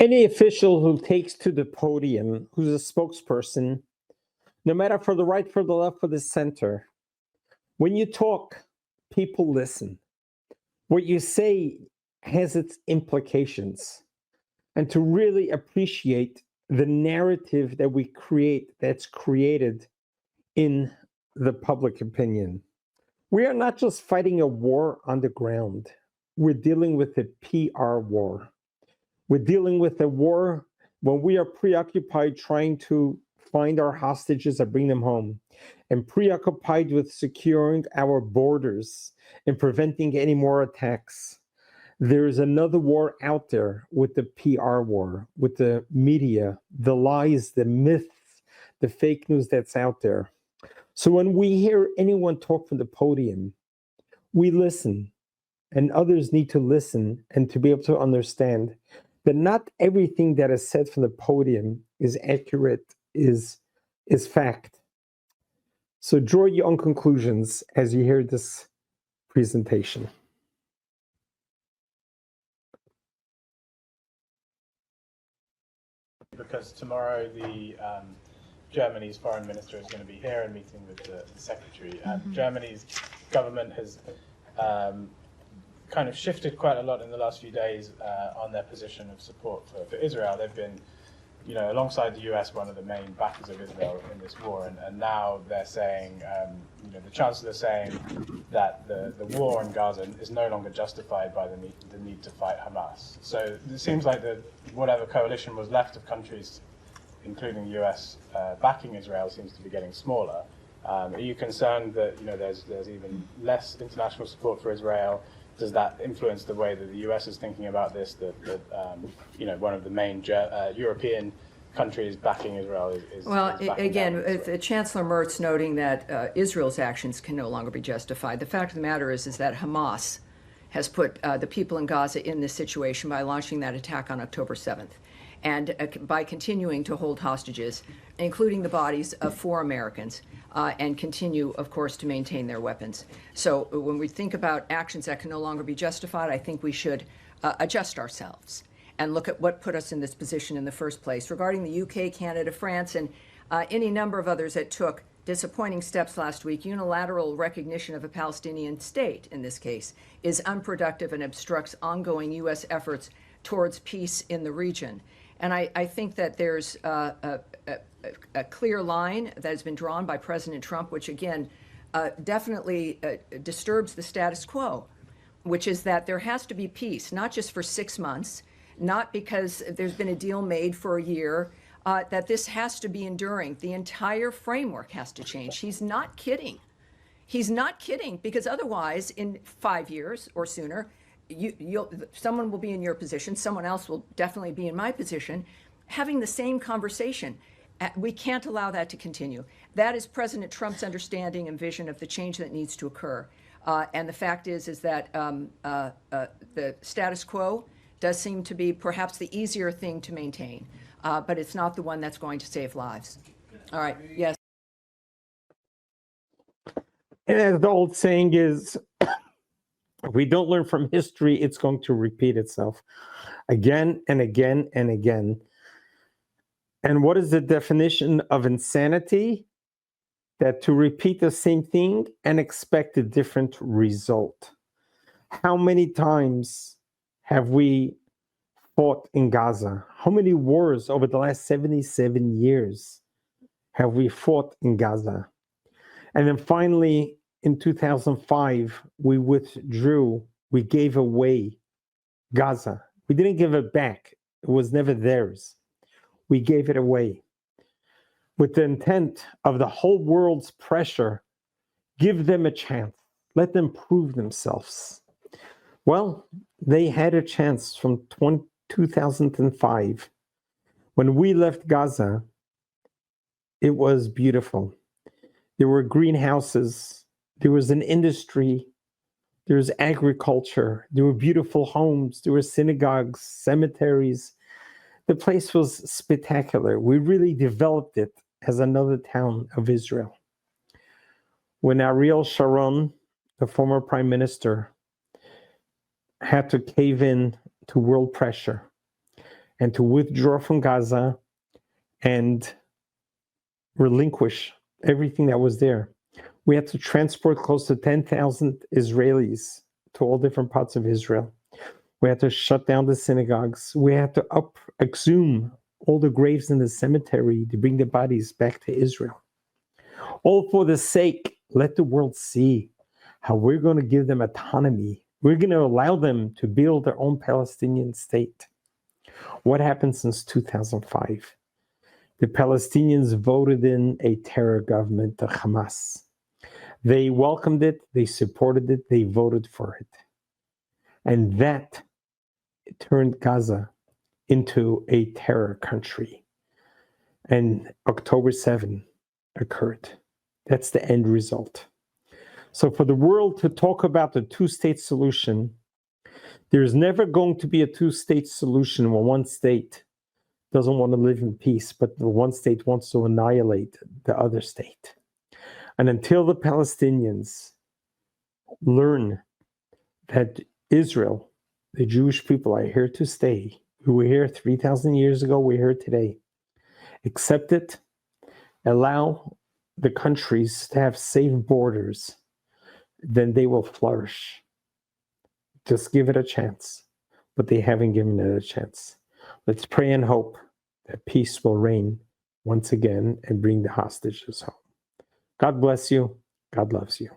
Any official who takes to the podium, who's a spokesperson, no matter for the right, for the left, for the center, when you talk, people listen. What you say has its implications. And to really appreciate the narrative that we create, that's created in the public opinion. We are not just fighting a war on the ground. We're dealing with a PR war. We're dealing with a war when we are preoccupied trying to find our hostages and bring them home, and preoccupied with securing our borders and preventing any more attacks. There is another war out there with the PR war, with the media, the lies, the myths, the fake news that's out there. So when we hear anyone talk from the podium, we listen, and others need to listen and to be able to understand that not everything that is said from the podium is accurate, is fact. So draw your own conclusions as you hear this presentation. Because tomorrow the Germany's foreign minister is going to be here and meeting with the secretary. Germany's government has kind of shifted quite a lot in the last few days on their position of support for Israel. They've been, alongside the US, one of the main backers of Israel in this war, and now they're saying, the chancellor is saying that the war in Gaza is no longer justified by the need to fight Hamas. So it seems like whatever coalition was left of countries, including the US, backing Israel seems to be getting smaller. Are you concerned that there's even less international support for Israel? Does that influence the way that the US is thinking about this? That one of the main European countries backing Israel is Chancellor Merz noting that Israel's actions can no longer be justified. The fact of the matter is that Hamas has put the people in Gaza in this situation by launching that attack on October 7th. And by continuing to hold hostages, including the bodies of 4 Americans, and continue, of course, to maintain their weapons. So when we think about actions that can no longer be justified, I think we should adjust ourselves and look at what put us in this position in the first place. Regarding the UK, Canada, France, and any number of others that took disappointing steps last week, unilateral recognition of a Palestinian state, in this case, is unproductive and obstructs ongoing U.S. efforts towards peace in the region. And I think that there's a clear line that has been drawn by President Trump, which again definitely disturbs the status quo, which is that there has to be peace, not just for 6 months, not because there's been a deal made for a year, that this has to be enduring. The entire framework has to change. He's not kidding. He's not kidding, because otherwise in 5 years or sooner, someone will be in your position, someone else will definitely be in my position, having the same conversation. We can't allow that to continue. That is President Trump's understanding and vision of the change that needs to occur. And the fact is that the status quo does seem to be perhaps the easier thing to maintain, but it's not the one that's going to save lives. All right, yes. And as the old saying is, if we don't learn from history, it's going to repeat itself again and again and again. And what is the definition of insanity? That to repeat the same thing and expect a different result. How many times have we fought in Gaza? How many wars over the last 77 years have we fought in Gaza? And then finally, in 2005, we withdrew, we gave away Gaza. We didn't give it back. It was never theirs. We gave it away with the intent of the whole world's pressure. Give them a chance. Let them prove themselves. Well, they had a chance from 2005. When we left Gaza, it was beautiful. There were greenhouses. There was an industry. There was agriculture. There were beautiful homes. There were synagogues, cemeteries. The place was spectacular. We really developed it as another town of Israel. When Ariel Sharon, the former prime minister, had to cave in to world pressure and to withdraw from Gaza and relinquish everything that was there. We had to transport close to 10,000 Israelis to all different parts of Israel. We had to shut down the synagogues. We had to exhume all the graves in the cemetery to bring the bodies back to Israel. All for the sake, let the world see how we're going to give them autonomy. We're going to allow them to build their own Palestinian state. What happened since 2005? The Palestinians voted in a terror government, the Hamas. They welcomed it, they supported it, they voted for it. And that turned Gaza into a terror country. And October 7 occurred. That's the end result. So for the world to talk about the two-state solution, there's never going to be a two-state solution when one state doesn't want to live in peace, but the one state wants to annihilate the other state. And until the Palestinians learn that Israel, the Jewish people, are here to stay, we were here 3,000 years ago, we're here today, accept it, allow the countries to have safe borders, then they will flourish. Just give it a chance. But they haven't given it a chance. Let's pray and hope that peace will reign once again and bring the hostages home. God bless you. God loves you.